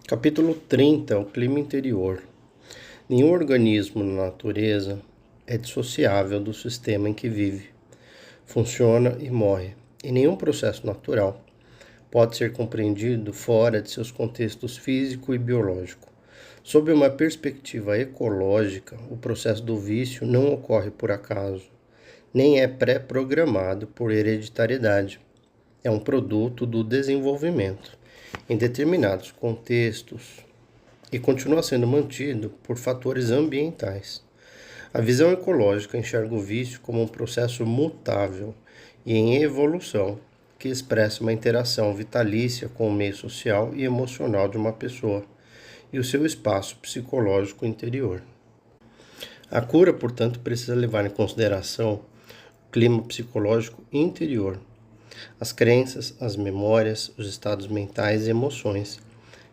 Capítulo 30. O clima interior. Nenhum organismo na natureza é dissociável do sistema em que vive, funciona e morre, e nenhum processo natural pode ser compreendido fora de seus contextos físico e biológico. Sob uma perspectiva ecológica, o processo do vício não ocorre por acaso, nem é pré-programado por hereditariedade. É um produto do desenvolvimento em determinados contextos e continua sendo mantido por fatores ambientais. A visão ecológica enxerga o vício como um processo mutável e em evolução que expressa uma interação vitalícia com o meio social e emocional de uma pessoa e o seu espaço psicológico interior. A cura, portanto, precisa levar em consideração o clima psicológico interior, as crenças, as memórias, os estados mentais e emoções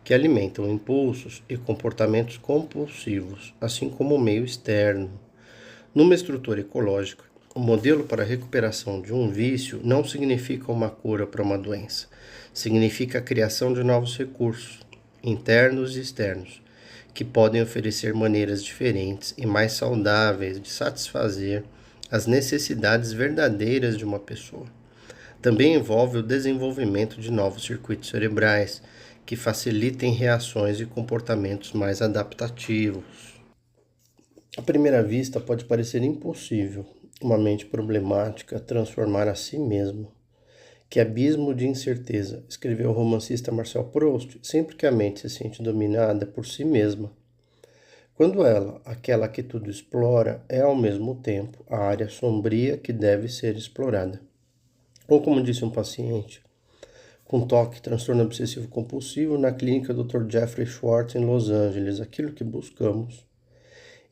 que alimentam impulsos e comportamentos compulsivos, assim como o meio externo. Numa estrutura ecológica, o modelo para a recuperação de um vício não significa uma cura para uma doença, significa a criação de novos recursos, internos e externos, que podem oferecer maneiras diferentes e mais saudáveis de satisfazer as necessidades verdadeiras de uma pessoa. Também envolve o desenvolvimento de novos circuitos cerebrais que facilitem reações e comportamentos mais adaptativos. À primeira vista, pode parecer impossível uma mente problemática transformar a si mesma. Que abismo de incerteza, escreveu o romancista Marcel Proust, sempre que a mente se sente dominada por si mesma. Quando ela, aquela que tudo explora, é ao mesmo tempo a área sombria que deve ser explorada. Ou como disse um paciente com TOC, transtorno obsessivo compulsivo, na clínica Dr. Jeffrey Schwartz em Los Angeles, aquilo que buscamos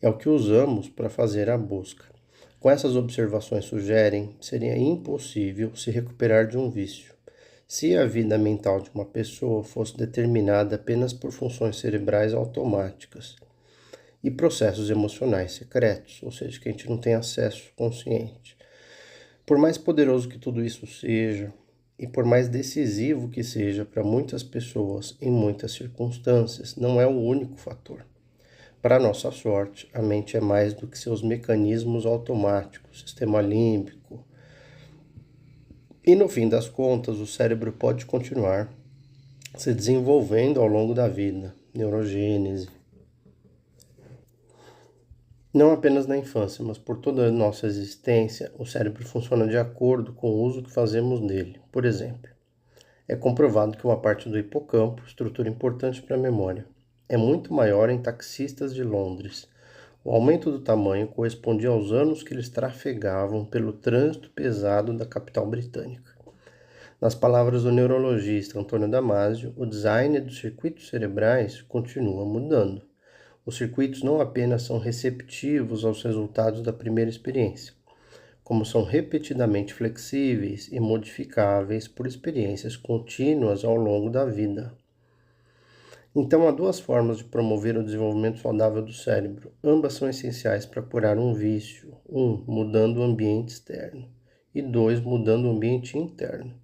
é o que usamos para fazer a busca. Com essas observações sugerem, seria impossível se recuperar de um vício, se a vida mental de uma pessoa fosse determinada apenas por funções cerebrais automáticas e processos emocionais secretos, ou seja, que a gente não tem acesso consciente. Por mais poderoso que tudo isso seja, e por mais decisivo que seja para muitas pessoas em muitas circunstâncias, não é o único fator. Para nossa sorte, a mente é mais do que seus mecanismos automáticos, sistema límbico. E no fim das contas, o cérebro pode continuar se desenvolvendo ao longo da vida, neurogênese. Não apenas na infância, mas por toda a nossa existência, o cérebro funciona de acordo com o uso que fazemos dele. Por exemplo, é comprovado que uma parte do hipocampo, estrutura importante para a memória, é muito maior em taxistas de Londres. O aumento do tamanho correspondia aos anos que eles trafegavam pelo trânsito pesado da capital britânica. Nas palavras do neurologista Antônio Damasio, o design dos circuitos cerebrais continua mudando. Os circuitos não apenas são receptivos aos resultados da primeira experiência, como são repetidamente flexíveis e modificáveis por experiências contínuas ao longo da vida. Então, há duas formas de promover o desenvolvimento saudável do cérebro. Ambas são essenciais para curar um vício. Mudando o ambiente externo. E 2, mudando o ambiente interno.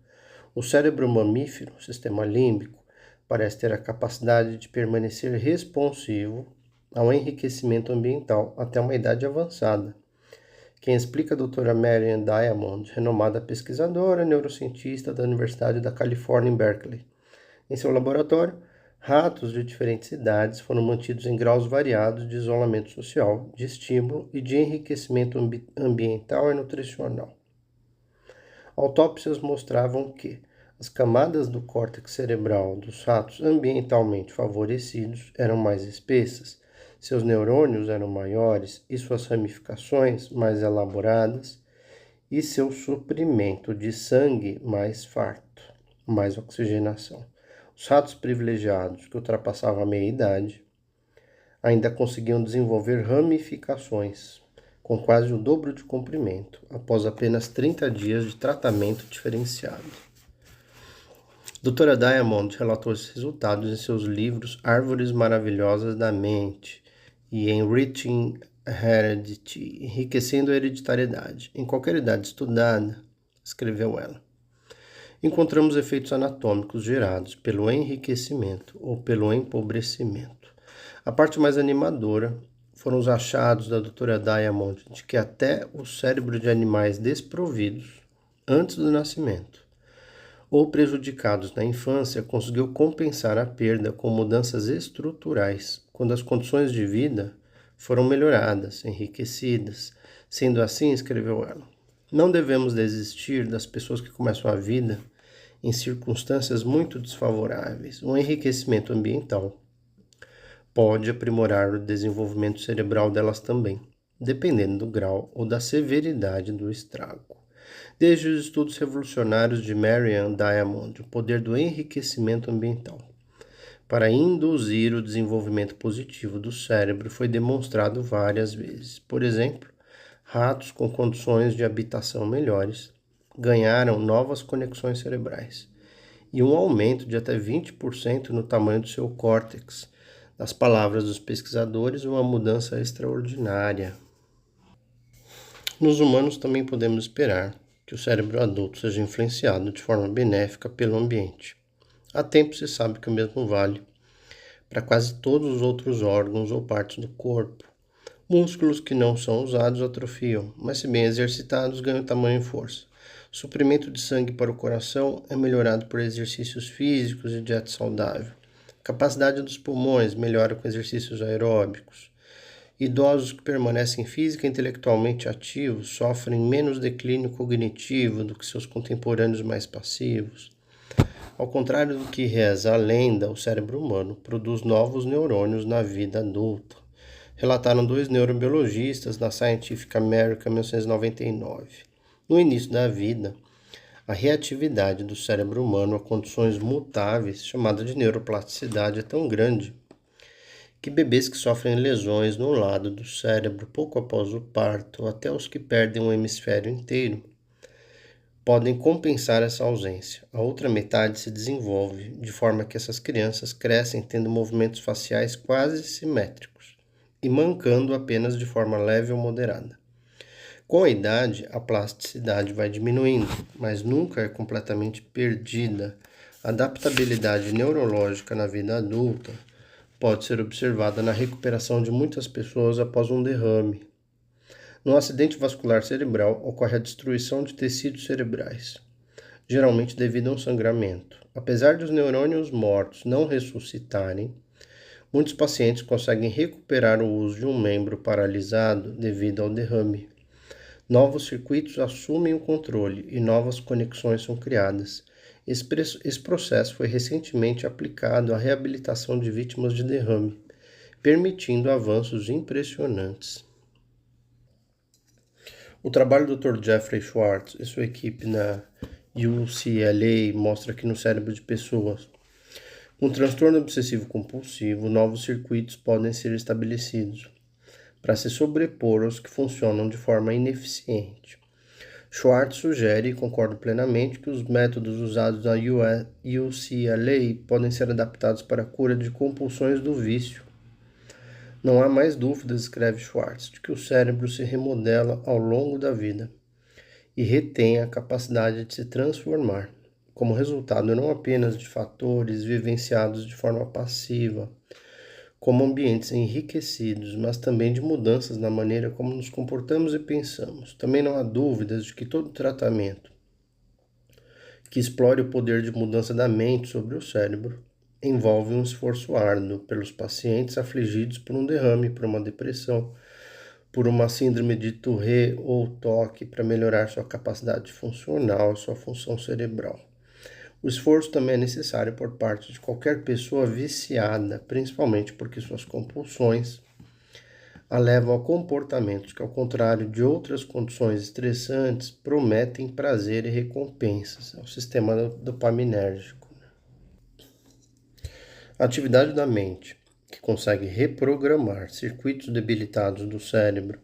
O cérebro mamífero, sistema límbico, parece ter a capacidade de permanecer responsivo ao enriquecimento ambiental até uma idade avançada. Quem explica a doutora Marianne Diamond, renomada pesquisadora neurocientista da Universidade da Califórnia em Berkeley. Em seu laboratório, ratos de diferentes idades foram mantidos em graus variados de isolamento social, de estímulo e de enriquecimento ambiental e nutricional. Autópsias mostravam que as camadas do córtex cerebral dos ratos ambientalmente favorecidos eram mais espessas, seus neurônios eram maiores e suas ramificações mais elaboradas, e seu suprimento de sangue mais farto, mais oxigenação. Os ratos privilegiados, que ultrapassavam a meia-idade, ainda conseguiam desenvolver ramificações, com quase o dobro de comprimento, após apenas 30 dias de tratamento diferenciado. Doutora Diamond relatou esses resultados em seus livros Árvores Maravilhosas da Mente e Enriching Heredity, Enriquecendo a Hereditariedade. Em qualquer idade estudada, escreveu ela, encontramos efeitos anatômicos gerados pelo enriquecimento ou pelo empobrecimento. A parte mais animadora foram os achados da doutora Diamond de que até o cérebro de animais desprovidos, antes do nascimento, ou prejudicados na infância, conseguiu compensar a perda com mudanças estruturais, quando as condições de vida foram melhoradas, enriquecidas. Sendo assim, escreveu ela, não devemos desistir das pessoas que começam a vida em circunstâncias muito desfavoráveis. O enriquecimento ambiental pode aprimorar o desenvolvimento cerebral delas também, dependendo do grau ou da severidade do estrago. Desde os estudos revolucionários de Marianne Diamond, o poder do enriquecimento ambiental para induzir o desenvolvimento positivo do cérebro foi demonstrado várias vezes. Por exemplo, ratos com condições de habitação melhores ganharam novas conexões cerebrais e um aumento de até 20% no tamanho do seu córtex. Nas palavras dos pesquisadores, uma mudança extraordinária. Nos humanos também podemos esperar que o cérebro adulto seja influenciado de forma benéfica pelo ambiente. Há tempo se sabe que o mesmo vale para quase todos os outros órgãos ou partes do corpo. Músculos que não são usados atrofiam, mas se bem exercitados ganham tamanho e força. O suprimento de sangue para o coração é melhorado por exercícios físicos e dieta saudável. A capacidade dos pulmões melhora com exercícios aeróbicos. Idosos que permanecem física e intelectualmente ativos sofrem menos declínio cognitivo do que seus contemporâneos mais passivos. Ao contrário do que reza a lenda, o cérebro humano produz novos neurônios na vida adulta. Relataram 2 neurobiologistas na Scientific American em 1999. No início da vida, a reatividade do cérebro humano a condições mutáveis, chamada de neuroplasticidade, é tão grande que bebês que sofrem lesões no lado do cérebro pouco após o parto, até os que perdem um hemisfério inteiro, podem compensar essa ausência. A outra metade se desenvolve, de forma que essas crianças crescem tendo movimentos faciais quase simétricos e mancando apenas de forma leve ou moderada. Com a idade, a plasticidade vai diminuindo, mas nunca é completamente perdida. A adaptabilidade neurológica na vida adulta pode ser observada na recuperação de muitas pessoas após um derrame. No acidente vascular cerebral ocorre a destruição de tecidos cerebrais, geralmente devido a um sangramento. Apesar de os neurônios mortos não ressuscitarem, muitos pacientes conseguem recuperar o uso de um membro paralisado devido ao derrame. Novos circuitos assumem o controle e novas conexões são criadas. Esse processo foi recentemente aplicado à reabilitação de vítimas de derrame, permitindo avanços impressionantes. O trabalho do Dr. Jeffrey Schwartz e sua equipe na UCLA mostra que no cérebro de pessoas com transtorno obsessivo compulsivo, novos circuitos podem ser estabelecidos para se sobrepor aos que funcionam de forma ineficiente. Schwartz sugere, e concordo plenamente, que os métodos usados na UCLA podem ser adaptados para a cura de compulsões do vício. Não há mais dúvidas, escreve Schwartz, de que o cérebro se remodela ao longo da vida e retém a capacidade de se transformar, como resultado não apenas de fatores vivenciados de forma passiva, como ambientes enriquecidos, mas também de mudanças na maneira como nos comportamos e pensamos. Também não há dúvidas de que todo tratamento que explore o poder de mudança da mente sobre o cérebro envolve um esforço árduo pelos pacientes afligidos por um derrame, por uma depressão, por uma síndrome de Tourette ou TOC, para melhorar sua capacidade funcional, sua função cerebral. O esforço também é necessário por parte de qualquer pessoa viciada, principalmente porque suas compulsões a levam a comportamentos que, ao contrário de outras condições estressantes, prometem prazer e recompensas. É o sistema dopaminérgico. A atividade da mente, que consegue reprogramar circuitos debilitados do cérebro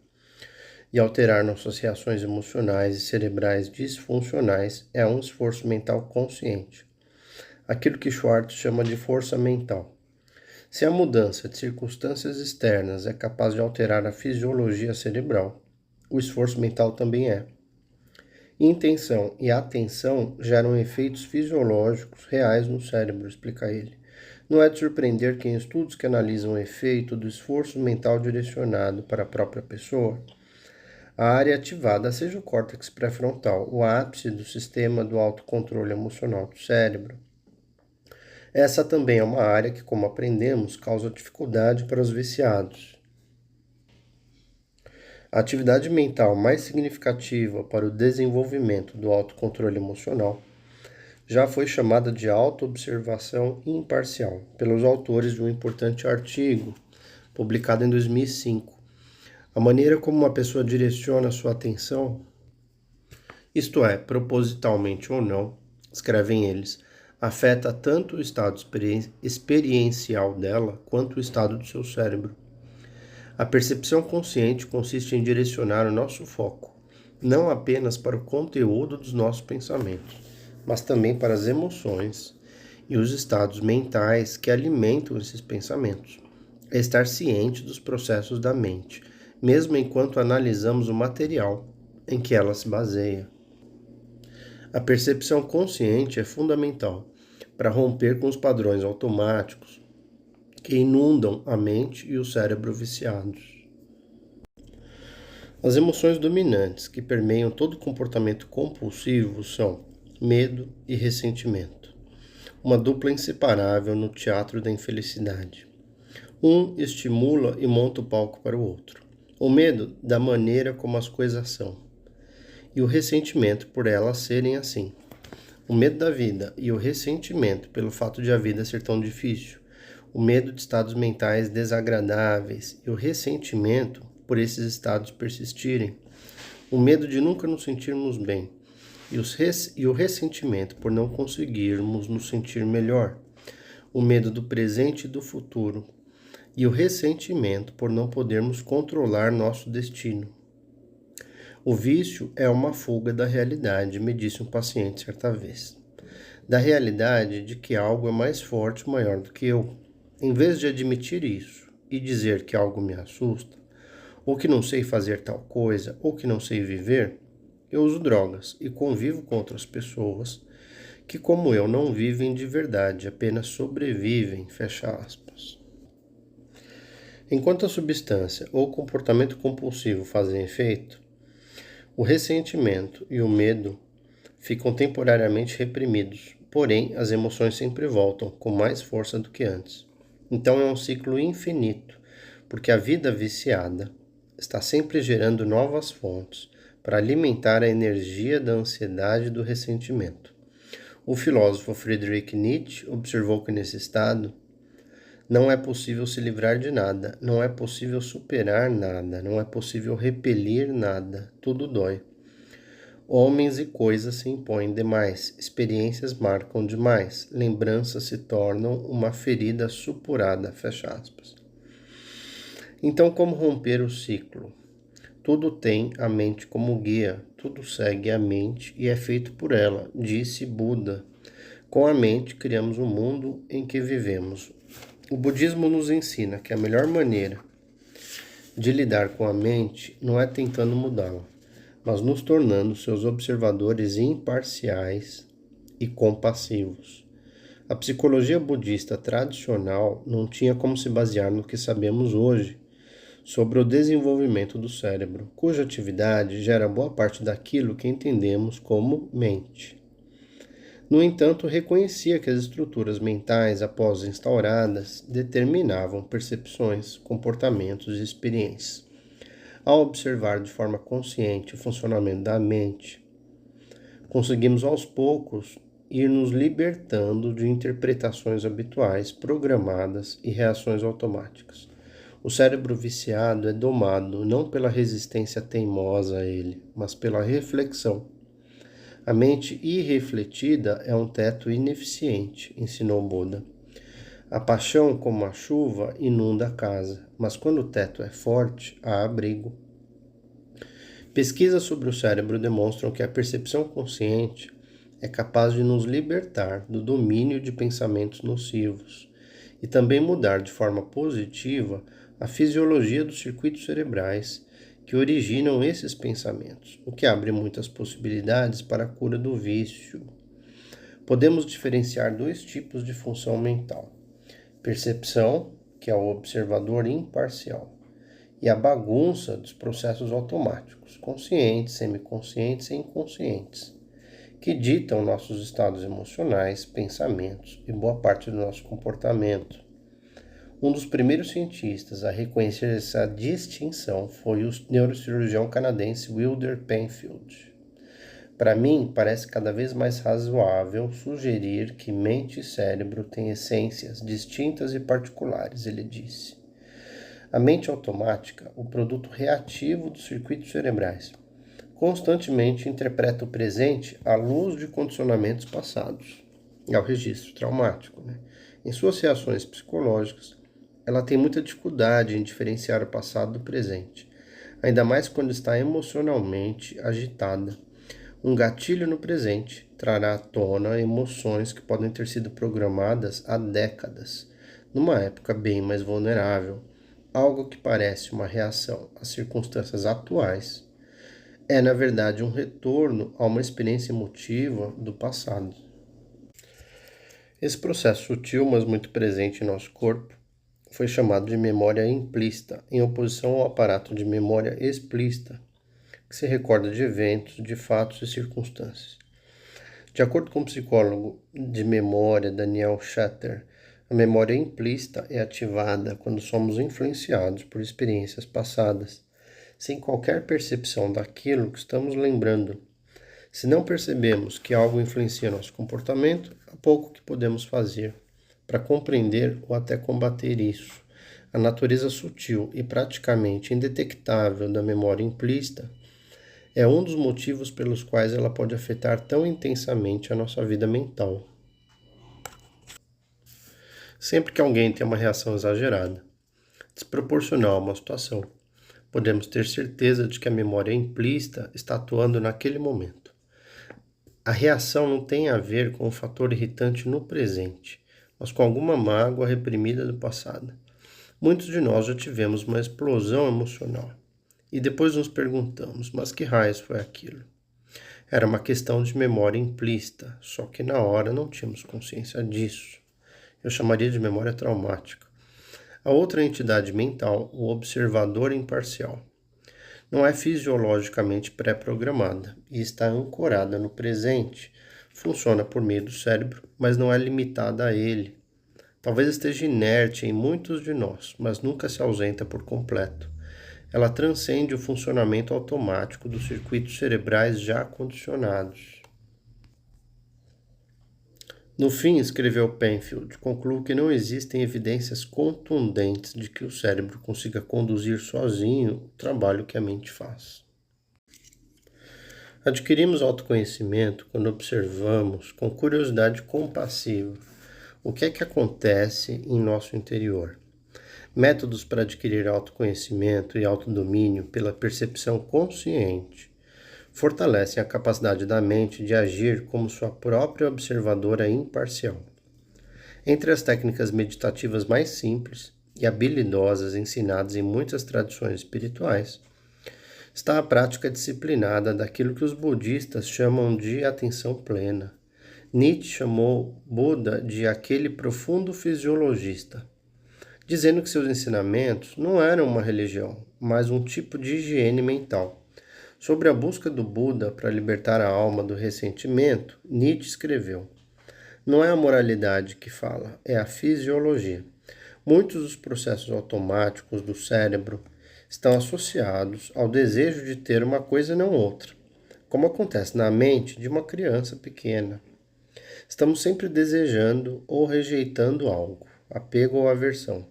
e alterar nossas reações emocionais e cerebrais disfuncionais, é um esforço mental consciente. Aquilo que Schwartz chama de força mental. Se a mudança de circunstâncias externas é capaz de alterar a fisiologia cerebral, o esforço mental também é. Intenção e atenção geram efeitos fisiológicos reais no cérebro, explica ele. Não é de surpreender que em estudos que analisam o efeito do esforço mental direcionado para a própria pessoa, a área ativada seja o córtex pré-frontal, o ápice do sistema do autocontrole emocional do cérebro. Essa também é uma área que, como aprendemos, causa dificuldade para os viciados. A atividade mental mais significativa para o desenvolvimento do autocontrole emocional já foi chamada de autoobservação imparcial pelos autores de um importante artigo publicado em 2005. A maneira como uma pessoa direciona sua atenção, isto é, propositalmente ou não, escrevem eles, afeta tanto o estado experiencial dela quanto o estado do seu cérebro. A percepção consciente consiste em direcionar o nosso foco, não apenas para o conteúdo dos nossos pensamentos, mas também para as emoções e os estados mentais que alimentam esses pensamentos. É estar ciente dos processos da mente, mesmo enquanto analisamos o material em que ela se baseia. A percepção consciente é fundamental para romper com os padrões automáticos que inundam a mente e o cérebro viciados. As emoções dominantes que permeiam todo comportamento compulsivo são medo e ressentimento, uma dupla inseparável no teatro da infelicidade. Um estimula e monta o palco para o outro. O medo da maneira como as coisas são, e o ressentimento por elas serem assim. O medo da vida e o ressentimento pelo fato de a vida ser tão difícil. O medo de estados mentais desagradáveis e o ressentimento por esses estados persistirem. O medo de nunca nos sentirmos bem e o ressentimento por não conseguirmos nos sentir melhor. O medo do presente e do futuro e o ressentimento por não podermos controlar nosso destino. O vício é uma fuga da realidade, me disse um paciente certa vez. Da realidade de que algo é mais forte e maior do que eu. Em vez de admitir isso e dizer que algo me assusta, ou que não sei fazer tal coisa, ou que não sei viver, eu uso drogas e convivo com outras pessoas que, como eu, não vivem de verdade, apenas sobrevivem, fecha aspas. Enquanto a substância ou comportamento compulsivo fazem efeito, o ressentimento e o medo ficam temporariamente reprimidos, porém as emoções sempre voltam com mais força do que antes. Então é um ciclo infinito, porque a vida viciada está sempre gerando novas fontes para alimentar a energia da ansiedade e do ressentimento. O filósofo Friedrich Nietzsche observou que nesse estado não é possível se livrar de nada, não é possível superar nada, não é possível repelir nada, tudo dói. Homens e coisas se impõem demais, experiências marcam demais, lembranças se tornam uma ferida supurada, fecha aspas. Então, como romper o ciclo? Tudo tem a mente como guia, tudo segue a mente e é feito por ela, disse Buda. Com a mente criamos o mundo em que vivemos. O budismo nos ensina que a melhor maneira de lidar com a mente não é tentando mudá-la, mas nos tornando seus observadores imparciais e compassivos. A psicologia budista tradicional não tinha como se basear no que sabemos hoje sobre o desenvolvimento do cérebro, cuja atividade gera boa parte daquilo que entendemos como mente. No entanto, reconhecia que as estruturas mentais, após instauradas, determinavam percepções, comportamentos e experiências. Ao observar de forma consciente o funcionamento da mente, conseguimos aos poucos ir nos libertando de interpretações habituais, programadas e reações automáticas. O cérebro viciado é domado não pela resistência teimosa a ele, mas pela reflexão. A mente irrefletida é um teto ineficiente, ensinou Buda. A paixão, como a chuva, inunda a casa, mas quando o teto é forte, há abrigo. Pesquisas sobre o cérebro demonstram que a percepção consciente é capaz de nos libertar do domínio de pensamentos nocivos e também mudar de forma positiva a fisiologia dos circuitos cerebrais que originam esses pensamentos, o que abre muitas possibilidades para a cura do vício. Podemos diferenciar dois tipos de função mental: percepção, que é o observador imparcial, e a bagunça dos processos automáticos, conscientes, semiconscientes e inconscientes, que ditam nossos estados emocionais, pensamentos e boa parte do nosso comportamento. Um dos primeiros cientistas a reconhecer essa distinção foi o neurocirurgião canadense Wilder Penfield. Para mim, parece cada vez mais razoável sugerir que mente e cérebro têm essências distintas e particulares, ele disse. A mente automática, o produto reativo dos circuitos cerebrais, constantemente interpreta o presente à luz de condicionamentos passados. É o registro traumático. Em suas reações psicológicas, ela tem muita dificuldade em diferenciar o passado do presente, ainda mais quando está emocionalmente agitada. Um gatilho no presente trará à tona emoções que podem ter sido programadas há décadas, numa época bem mais vulnerável. Algo que parece uma reação às circunstâncias atuais é, na verdade, um retorno a uma experiência emotiva do passado. Esse processo sutil, mas muito presente em nosso corpo, foi chamado de memória implícita, em oposição ao aparato de memória explícita, que se recorda de eventos, de fatos e circunstâncias. De acordo com o psicólogo de memória Daniel Shatter, a memória implícita é ativada quando somos influenciados por experiências passadas, sem qualquer percepção daquilo que estamos lembrando. Se não percebemos que algo influencia nosso comportamento, há pouco que podemos fazer para compreender ou até combater isso. A natureza sutil e praticamente indetectável da memória implícita é um dos motivos pelos quais ela pode afetar tão intensamente a nossa vida mental. Sempre que alguém tem uma reação exagerada, desproporcional a uma situação, podemos ter certeza de que a memória implícita está atuando naquele momento. A reação não tem a ver com um fator irritante no presente, mas com alguma mágoa reprimida do passado. Muitos de nós já tivemos uma explosão emocional e depois nos perguntamos, mas que raios foi aquilo? Era uma questão de memória implícita, só que na hora não tínhamos consciência disso. Eu chamaria de memória traumática. A outra entidade mental, o observador imparcial, não é fisiologicamente pré-programada e está ancorada no presente. Funciona por meio do cérebro, mas não é limitada a ele. Talvez esteja inerte em muitos de nós, mas nunca se ausenta por completo. Ela transcende o funcionamento automático dos circuitos cerebrais já condicionados. No fim, escreveu Penfield, concluo que não existem evidências contundentes de que o cérebro consiga conduzir sozinho o trabalho que a mente faz. Adquirimos autoconhecimento quando observamos com curiosidade compassiva o que é que acontece em nosso interior. Métodos para adquirir autoconhecimento e autodomínio pela percepção consciente fortalecem a capacidade da mente de agir como sua própria observadora imparcial. Entre as técnicas meditativas mais simples e habilidosas ensinadas em muitas tradições espirituais, está a prática disciplinada daquilo que os budistas chamam de atenção plena. Nietzsche chamou Buda de aquele profundo fisiologista, dizendo que seus ensinamentos não eram uma religião, mas um tipo de higiene mental. Sobre a busca do Buda para libertar a alma do ressentimento, Nietzsche escreveu: não é a moralidade que fala, é a fisiologia. Muitos dos processos automáticos do cérebro estão associados ao desejo de ter uma coisa e não outra, como acontece na mente de uma criança pequena. Estamos sempre desejando ou rejeitando algo, apego ou aversão.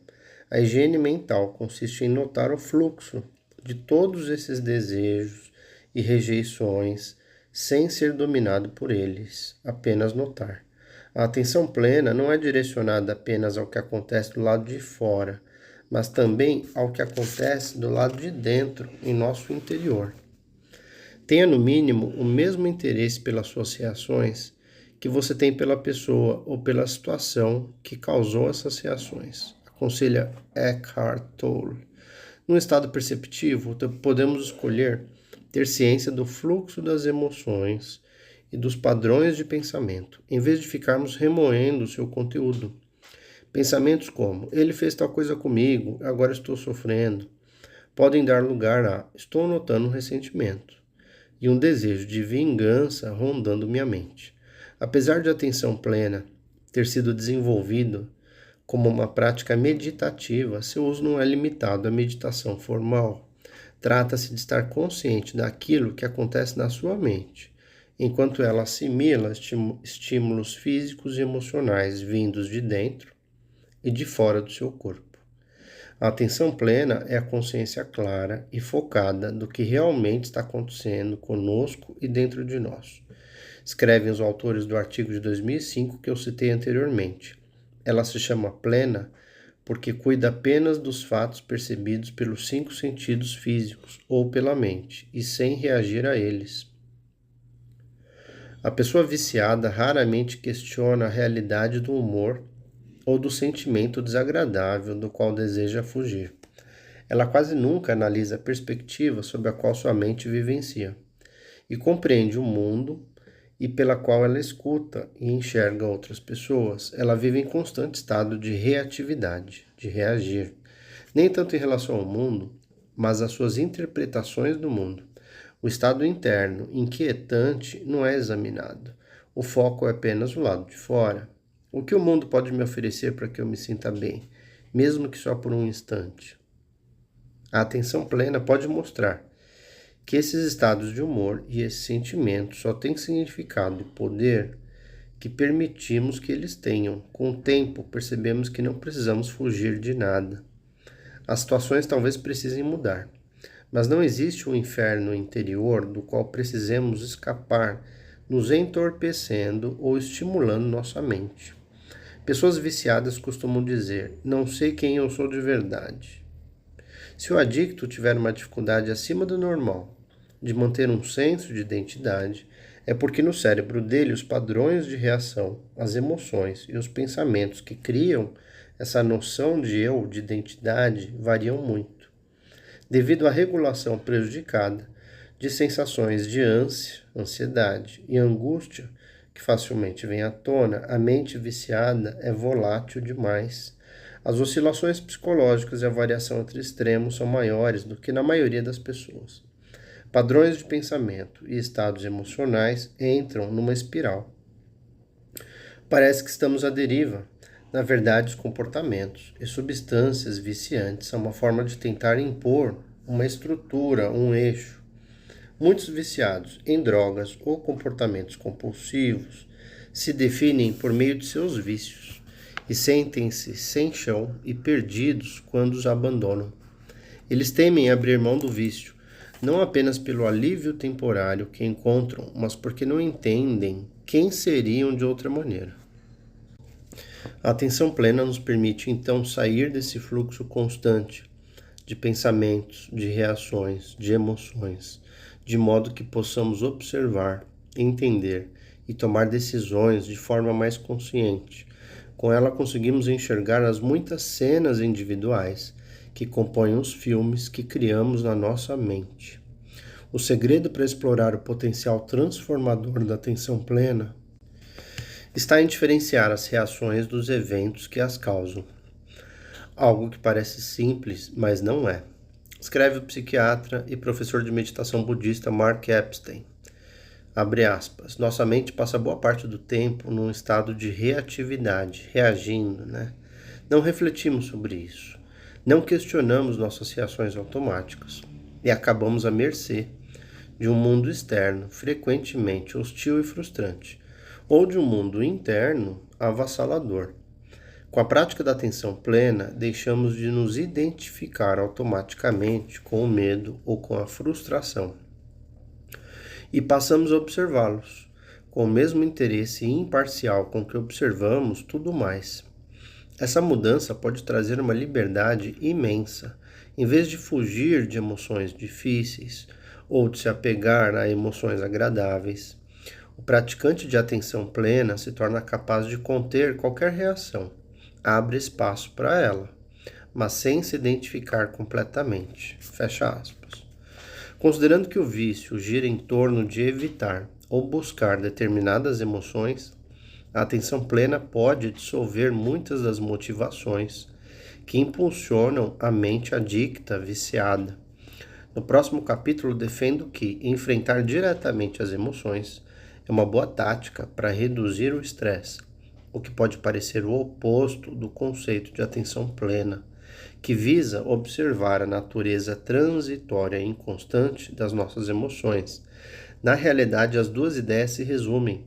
A higiene mental consiste em notar o fluxo de todos esses desejos e rejeições sem ser dominado por eles, apenas notar. A atenção plena não é direcionada apenas ao que acontece do lado de fora, mas também ao que acontece do lado de dentro, em nosso interior. Tenha no mínimo o mesmo interesse pelas suas reações que você tem pela pessoa ou pela situação que causou essas reações. Aconselha Eckhart Tolle. Num estado perceptivo, podemos escolher ter ciência do fluxo das emoções e dos padrões de pensamento, em vez de ficarmos remoendo o seu conteúdo. Pensamentos como: ele fez tal coisa comigo, agora estou sofrendo, podem dar lugar a: estou notando um ressentimento e um desejo de vingança rondando minha mente. Apesar de a atenção plena ter sido desenvolvido como uma prática meditativa, seu uso não é limitado à meditação formal. Trata-se de estar consciente daquilo que acontece na sua mente, enquanto ela assimila estímulos físicos e emocionais vindos de dentro e de fora do seu corpo. A atenção plena é a consciência clara e focada do que realmente está acontecendo conosco e dentro de nós. Escrevem os autores do artigo de 2005 que eu citei anteriormente. Ela se chama plena porque cuida apenas dos fatos percebidos pelos 5 sentidos físicos ou pela mente, e sem reagir a eles. A pessoa viciada raramente questiona a realidade do humor ou do sentimento desagradável do qual deseja fugir. Ela quase nunca analisa a perspectiva sob a qual sua mente vivencia e compreende o mundo e pela qual ela escuta e enxerga outras pessoas. Ela vive em constante estado de reatividade, de reagir, nem tanto em relação ao mundo, mas às suas interpretações do mundo. O estado interno, inquietante, não é examinado. O foco é apenas o lado de fora. O que o mundo pode me oferecer para que eu me sinta bem, mesmo que só por um instante? A atenção plena pode mostrar que esses estados de humor e esses sentimentos só têm significado e poder que permitimos que eles tenham. Com o tempo, percebemos que não precisamos fugir de nada. As situações talvez precisem mudar, mas não existe um inferno interior do qual precisemos escapar, nos entorpecendo ou estimulando nossa mente. Pessoas viciadas costumam dizer: não sei quem eu sou de verdade. Se o adicto tiver uma dificuldade acima do normal de manter um senso de identidade, é porque no cérebro dele os padrões de reação, as emoções e os pensamentos que criam essa noção de eu, de identidade, variam muito. Devido à regulação prejudicada de sensações de ânsia, ansiedade e angústia, que facilmente vem à tona, a mente viciada é volátil demais. As oscilações psicológicas e a variação entre extremos são maiores do que na maioria das pessoas. Padrões de pensamento e estados emocionais entram numa espiral. Parece que estamos à deriva. Na verdade, os comportamentos e substâncias viciantes são uma forma de tentar impor uma estrutura, um eixo. Muitos viciados em drogas ou comportamentos compulsivos se definem por meio de seus vícios e sentem-se sem chão e perdidos quando os abandonam. Eles temem abrir mão do vício, não apenas pelo alívio temporário que encontram, mas porque não entendem quem seriam de outra maneira. A atenção plena nos permite então sair desse fluxo constante de pensamentos, de reações, de emoções, de modo que possamos observar, entender e tomar decisões de forma mais consciente. Com ela conseguimos enxergar as muitas cenas individuais que compõem os filmes que criamos na nossa mente. O segredo para explorar o potencial transformador da atenção plena está em diferenciar as reações dos eventos que as causam. Algo que parece simples, mas não é. Escreve o psiquiatra e professor de meditação budista Mark Epstein. Abre aspas. Nossa mente passa boa parte do tempo num estado de reatividade, reagindo, Não refletimos sobre isso. Não questionamos nossas reações automáticas e acabamos à mercê de um mundo externo, frequentemente hostil e frustrante, ou de um mundo interno avassalador. Com a prática da atenção plena, deixamos de nos identificar automaticamente com o medo ou com a frustração e passamos a observá-los, com o mesmo interesse imparcial com que observamos tudo mais. Essa mudança pode trazer uma liberdade imensa. Em vez de fugir de emoções difíceis ou de se apegar a emoções agradáveis, o praticante de atenção plena se torna capaz de conter qualquer reação, abre espaço para ela, mas sem se identificar completamente. Fecha aspas. Considerando que o vício gira em torno de evitar ou buscar determinadas emoções, a atenção plena pode dissolver muitas das motivações que impulsionam a mente adicta, viciada. No próximo capítulo, defendo que enfrentar diretamente as emoções é uma boa tática para reduzir o estresse, o que pode parecer o oposto do conceito de atenção plena, que visa observar a natureza transitória e inconstante das nossas emoções. Na realidade, as duas ideias se resumem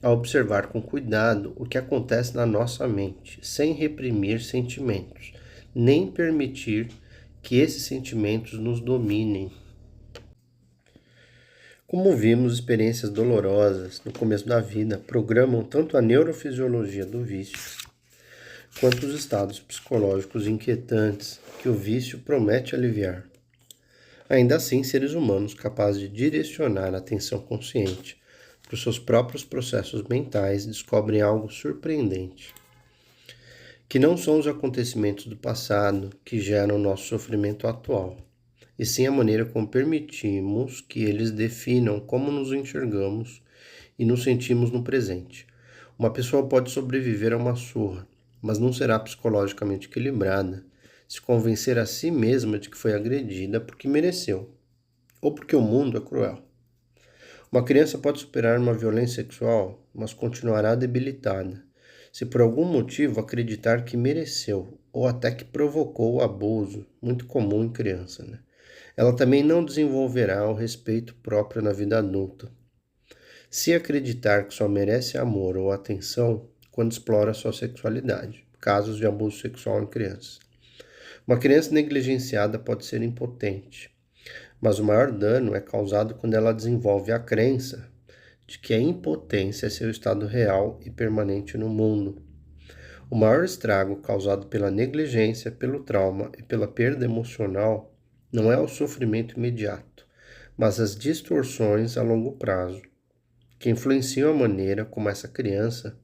a observar com cuidado o que acontece na nossa mente, sem reprimir sentimentos, nem permitir que esses sentimentos nos dominem. Como vimos, experiências dolorosas no começo da vida programam tanto a neurofisiologia do vício, quanto os estados psicológicos inquietantes que o vício promete aliviar. Ainda assim, seres humanos capazes de direcionar a atenção consciente para os seus próprios processos mentais descobrem algo surpreendente, que não são os acontecimentos do passado que geram o nosso sofrimento atual, e sim a maneira como permitimos que eles definam como nos enxergamos e nos sentimos no presente. Uma pessoa pode sobreviver a uma surra, mas não será psicologicamente equilibrada se convencer a si mesma de que foi agredida porque mereceu, ou porque o mundo é cruel. Uma criança pode superar uma violência sexual, mas continuará debilitada, se por algum motivo acreditar que mereceu, ou até que provocou o abuso, muito comum em criança, né? Ela também não desenvolverá o respeito próprio na vida adulta. Se acreditar que só merece amor ou atenção quando explora sua sexualidade, casos de abuso sexual em crianças. Uma criança negligenciada pode ser impotente, mas o maior dano é causado quando ela desenvolve a crença de que a impotência é seu estado real e permanente no mundo. O maior estrago causado pela negligência, pelo trauma e pela perda emocional não é o sofrimento imediato, mas as distorções a longo prazo, que influenciam a maneira como essa criança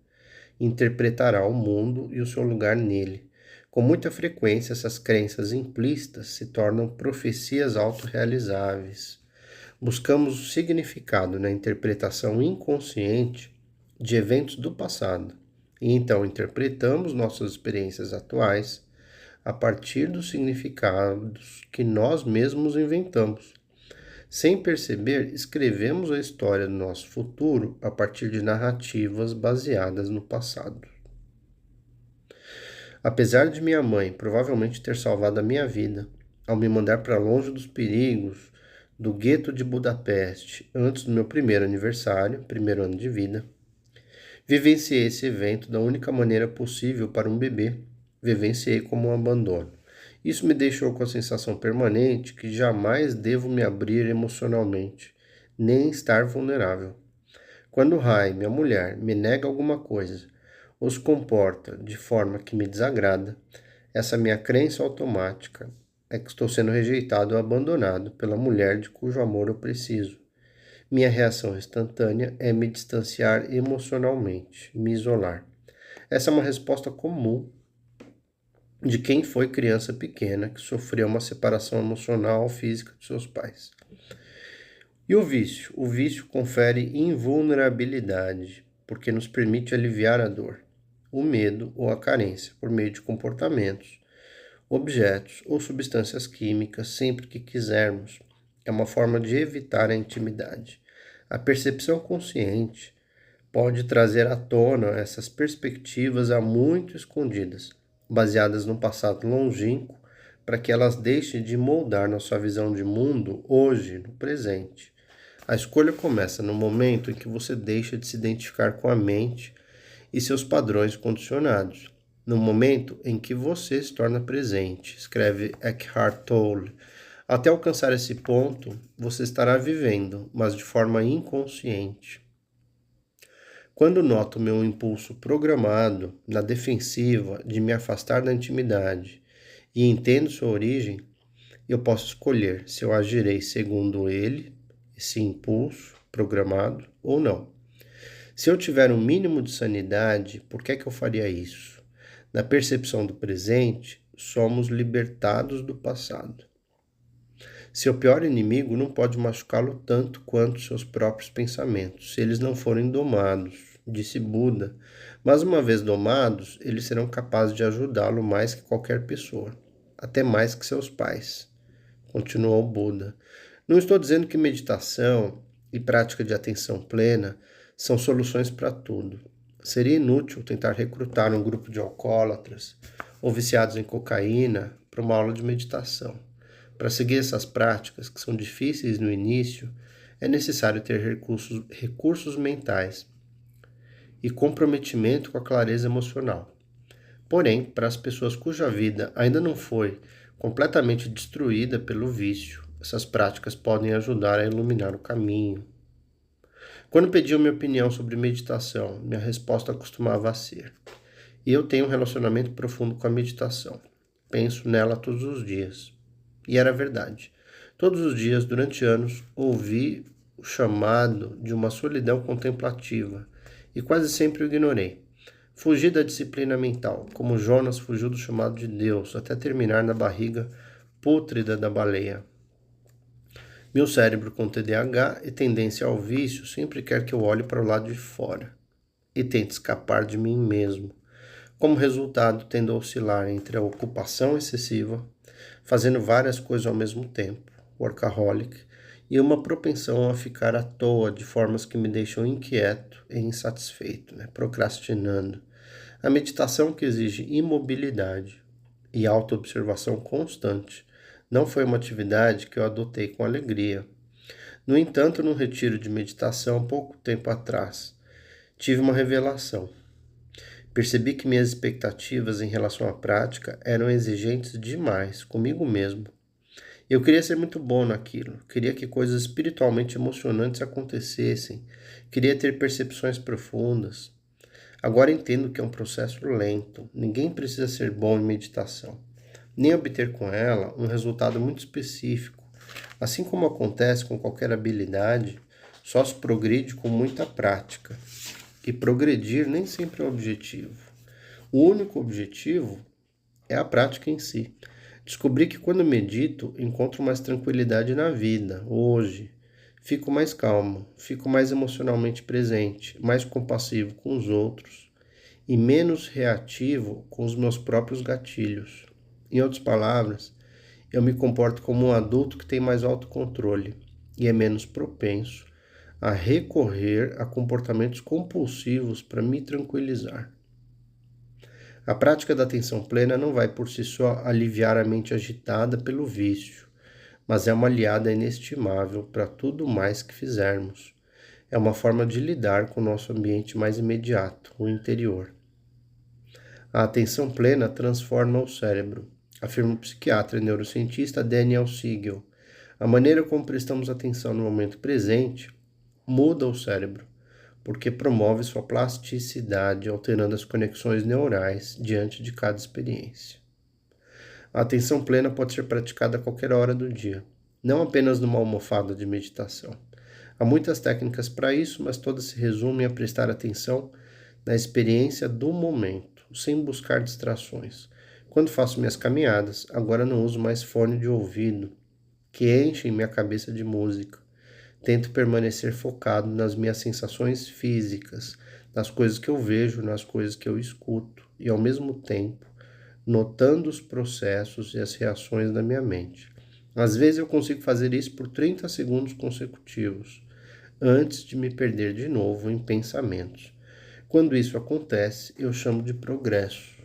interpretará o mundo e o seu lugar nele. Com muita frequência, essas crenças implícitas se tornam profecias autorrealizáveis. Buscamos o significado na interpretação inconsciente de eventos do passado, e então interpretamos nossas experiências atuais a partir dos significados que nós mesmos inventamos. Sem perceber, escrevemos a história do nosso futuro a partir de narrativas baseadas no passado. Apesar de minha mãe provavelmente ter salvado a minha vida, ao me mandar para longe dos perigos do gueto de Budapeste antes do meu primeiro aniversário, primeiro ano de vida, vivenciei esse evento da única maneira possível para um bebê. Vivenciei como um abandono. Isso me deixou com a sensação permanente que jamais devo me abrir emocionalmente, nem estar vulnerável. Quando Rai, minha mulher, me nega alguma coisa ou se comporta de forma que me desagrada, essa minha crença automática é que estou sendo rejeitado ou abandonado pela mulher de cujo amor eu preciso. Minha reação instantânea é me distanciar emocionalmente, me isolar. Essa é uma resposta comum de quem foi criança pequena que sofreu uma separação emocional ou física de seus pais. E o vício? O vício confere invulnerabilidade, porque nos permite aliviar a dor, o medo ou a carência por meio de comportamentos, objetos ou substâncias químicas sempre que quisermos. É uma forma de evitar a intimidade. A percepção consciente pode trazer à tona essas perspectivas há muito escondidas, baseadas no passado longínquo, para que elas deixem de moldar nossa visão de mundo hoje, no presente. A escolha começa no momento em que você deixa de se identificar com a mente e seus padrões condicionados. No momento em que você se torna presente, escreve Eckhart Tolle. Até alcançar esse ponto, você estará vivendo, mas de forma inconsciente. Quando noto meu impulso programado, na defensiva, de me afastar da intimidade e entendo sua origem, eu posso escolher se eu agirei segundo ele, esse impulso programado, ou não. Se eu tiver um mínimo de sanidade, por que é que eu faria isso? Na percepção do presente, somos libertados do passado. Seu pior inimigo não pode machucá-lo tanto quanto seus próprios pensamentos, se eles não forem domados, disse Buda. Mas uma vez domados, eles serão capazes de ajudá-lo mais que qualquer pessoa, até mais que seus pais, continuou Buda. Não estou dizendo que meditação e prática de atenção plena são soluções para tudo. Seria inútil tentar recrutar um grupo de alcoólatras ou viciados em cocaína para uma aula de meditação. Para seguir essas práticas, que são difíceis no início, é necessário ter recursos mentais e comprometimento com a clareza emocional. Porém, para as pessoas cuja vida ainda não foi completamente destruída pelo vício, essas práticas podem ajudar a iluminar o caminho. Quando pediam minha opinião sobre meditação, minha resposta costumava ser: eu tenho um relacionamento profundo com a meditação. Penso nela todos os dias. E era verdade. Todos os dias, durante anos, ouvi o chamado de uma solidão contemplativa e quase sempre o ignorei. Fugi da disciplina mental, como Jonas fugiu do chamado de Deus, até terminar na barriga pútrida da baleia. Meu cérebro com TDAH e tendência ao vício sempre quer que eu olhe para o lado de fora e tente escapar de mim mesmo. Como resultado, tendo a oscilar entre a ocupação excessiva, fazendo várias coisas ao mesmo tempo, workaholic, e uma propensão a ficar à toa de formas que me deixam inquieto e insatisfeito, procrastinando. A meditação, que exige imobilidade e autoobservação constante, não foi uma atividade que eu adotei com alegria. No entanto, num retiro de meditação pouco tempo atrás, tive uma revelação. Percebi que minhas expectativas em relação à prática eram exigentes demais comigo mesmo. Eu queria ser muito bom naquilo, queria que coisas espiritualmente emocionantes acontecessem, queria ter percepções profundas. Agora entendo que é um processo lento, ninguém precisa ser bom em meditação, nem obter com ela um resultado muito específico. Assim como acontece com qualquer habilidade, só se progride com muita prática. E progredir nem sempre é o objetivo. O único objetivo é a prática em si. Descobri que quando medito, encontro mais tranquilidade na vida, hoje. Fico mais calmo, fico mais emocionalmente presente, mais compassivo com os outros e menos reativo com os meus próprios gatilhos. Em outras palavras, eu me comporto como um adulto que tem mais autocontrole e é menos propenso a recorrer a comportamentos compulsivos para me tranquilizar. A prática da atenção plena não vai por si só aliviar a mente agitada pelo vício, mas é uma aliada inestimável para tudo mais que fizermos. É uma forma de lidar com o nosso ambiente mais imediato, o interior. A atenção plena transforma o cérebro, afirma o psiquiatra e neurocientista Daniel Siegel. A maneira como prestamos atenção no momento presente muda o cérebro, porque promove sua plasticidade, alterando as conexões neurais diante de cada experiência. A atenção plena pode ser praticada a qualquer hora do dia, não apenas numa almofada de meditação. Há muitas técnicas para isso, mas todas se resumem a prestar atenção na experiência do momento, sem buscar distrações. Quando faço minhas caminhadas, agora não uso mais fone de ouvido, que enchem minha cabeça de música. Tento permanecer focado nas minhas sensações físicas, nas coisas que eu vejo, nas coisas que eu escuto, e ao mesmo tempo, notando os processos e as reações da minha mente. Às vezes eu consigo fazer isso por 30 segundos consecutivos, antes de me perder de novo em pensamentos. Quando isso acontece, eu chamo de progresso.